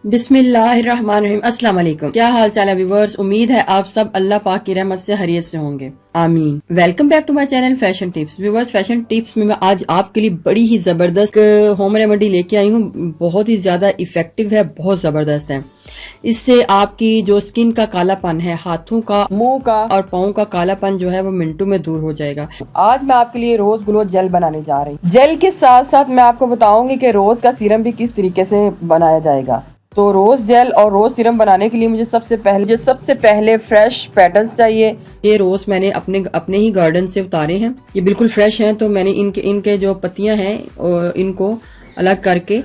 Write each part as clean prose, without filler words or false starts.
बिस्मिल्लाहिर्रहमानिर्रहीम। अस्सलाम वालेकुम। क्या हाल चाल है व्यूवर्स? उम्मीद है आप सब अल्लाह पाक की रहमत से खैरियत से होंगे, आमीन। Welcome back to my channel fashion tips. Viewers, fashion tips में मैं आज आपके लिए बड़ी ही जबरदस्त होम रेमेडी लेके आई हूँ। बहुत ही ज्यादा इफेक्टिव है, बहुत जबरदस्त है। इससे आपकी जो स्किन का कालापन है, हाथों का, मुंह का और पाँव का कालापन जो है वो मिनटों में दूर हो जाएगा। आज मैं आपके लिए रोज ग्लो जेल बनाने जा रही हूँ। जेल के साथ साथ मैं आपको बताऊंगी कि रोज का सीरम भी किस तरीके से बनाया जाएगा। तो रोज जेल और रोज सीरम बनाने के लिए मुझे सबसे पहले फ्रेश पेटल्स चाहिए। ये रोज मैंने अपने ही गार्डन से उतारे हैं, ये बिल्कुल फ्रेश हैं। तो मैंने इनके जो पत्तियां हैं इनको अलग करके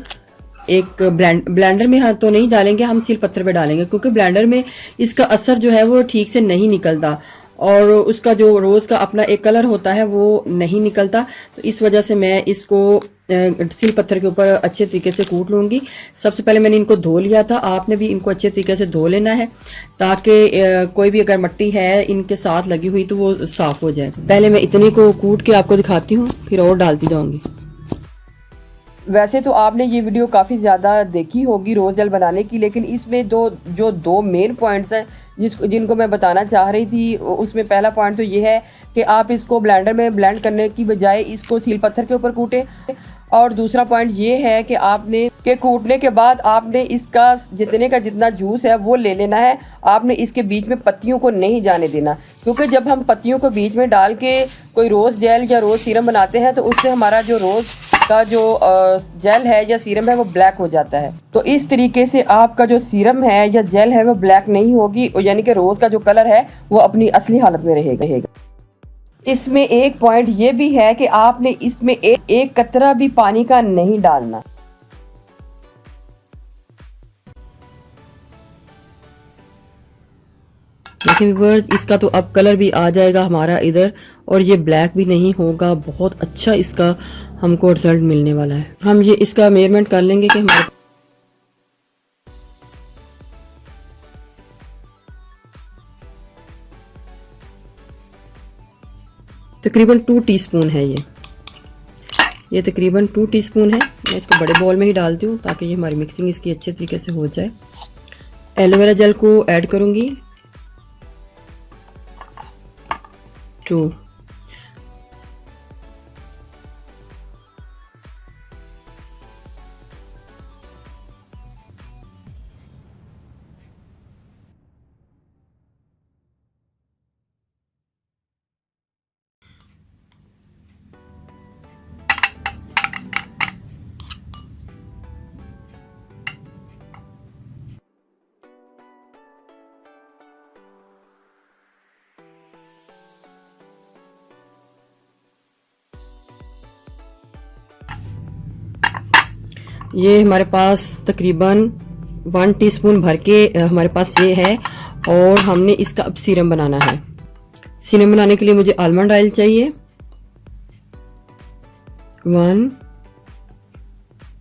एक ब्लेंडर में, हाँ तो नहीं डालेंगे, हम सील पत्थर पे डालेंगे, क्योंकि ब्लेंडर में इसका असर जो है वो ठीक से नहीं निकलता और उसका जो रोज का अपना एक कलर होता है वो नहीं निकलता। तो इस वजह से मैं इसको सील पत्थर के ऊपर अच्छे तरीके से कूट लूँगी। सबसे पहले मैंने इनको धो लिया था, आपने भी इनको अच्छे तरीके से धो लेना है ताकि कोई भी अगर मिट्टी है इनके साथ लगी हुई तो वो साफ हो जाए। पहले मैं इतने को कूट के आपको दिखाती हूँ, फिर और डालती जाऊँगी। वैसे तो आपने ये वीडियो काफ़ी ज़्यादा देखी होगी रोज़ जेल बनाने की, लेकिन इसमें दो मेन पॉइंट्स हैं जिनको मैं बताना चाह रही थी। उसमें पहला पॉइंट तो ये है कि आप इसको ब्लेंडर में ब्लेंड करने की बजाय इसको सील पत्थर के ऊपर कूटें, और दूसरा पॉइंट ये है कि आपने कूटने के बाद आपने इसका जितने का जितना जूस है वो ले लेना है। आपने इसके बीच में पत्तियों को नहीं जाने देना, क्योंकि जब हम पत्तियों को बीच में डाल के कोई रोज़ जेल या रोज़ सीरम बनाते हैं तो उससे हमारा जो रोज़ का जो जेल है या सीरम है वो ब्लैक हो जाता है। तो इस तरीके से आपका जो सीरम है या जेल है वो ब्लैक नहीं होगी, यानी कि रोज़ का जो कलर है वो अपनी असली हालत में रहेगा। इसमें एक पॉइंट ये भी है कि आपने इसमें एक कतरा भी पानी का नहीं डालना। देखिए व्यूअर्स, इसका तो अब कलर भी आ जाएगा हमारा इधर, और ये ब्लैक भी नहीं होगा। बहुत अच्छा इसका हमको रिजल्ट मिलने वाला है। हम ये इसका मेजरमेंट कर लेंगे कि हमारे तकरीबन 2 टीस्पून है। ये तकरीबन 2 टीस्पून है। मैं इसको बड़े बॉल में ही डालती हूँ ताकि ये हमारी मिक्सिंग इसकी अच्छे तरीके से हो जाए। एलोवेरा जेल को ऐड करूँगी 2। ये हमारे पास तकरीबन 1 टीस्पून भर के हमारे पास ये है, और हमने इसका अब सीरम बनाना है। सीरम बनाने के लिए मुझे आलमंड ऑयल चाहिए 1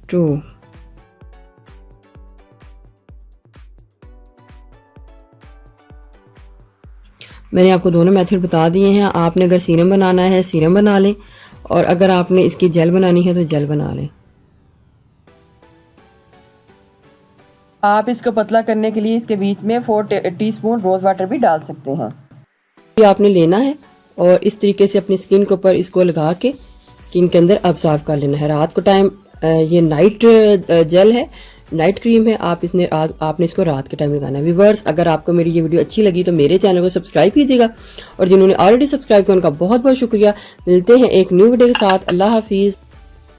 2। मैंने आपको दोनों मेथड बता दिए हैं। आपने अगर सीरम बनाना है सीरम बना लें, और अगर आपने इसकी जेल बनानी है तो जेल बना लें। आप इसको पतला करने के लिए इसके बीच में 4 टीस्पून रोज़ वाटर भी डाल सकते हैं। ये आपने लेना है और इस तरीके से अपनी स्किन के ऊपर इसको लगा के स्किन के अंदर अब्जॉर्ब कर लेना है। रात को टाइम ये नाइट जेल है, नाइट क्रीम है। आपने इसको रात के टाइम लगाना है। व्यूअर्स, अगर आपको मेरी ये वीडियो अच्छी लगी तो मेरे चैनल को सब्सक्राइब कीजिएगा, और जिन्होंने ऑलरेडी सब्सक्राइब किया उनका बहुत बहुत शुक्रिया। मिलते हैं एक न्यू वीडियो के साथ। अल्लाह हाफिज़।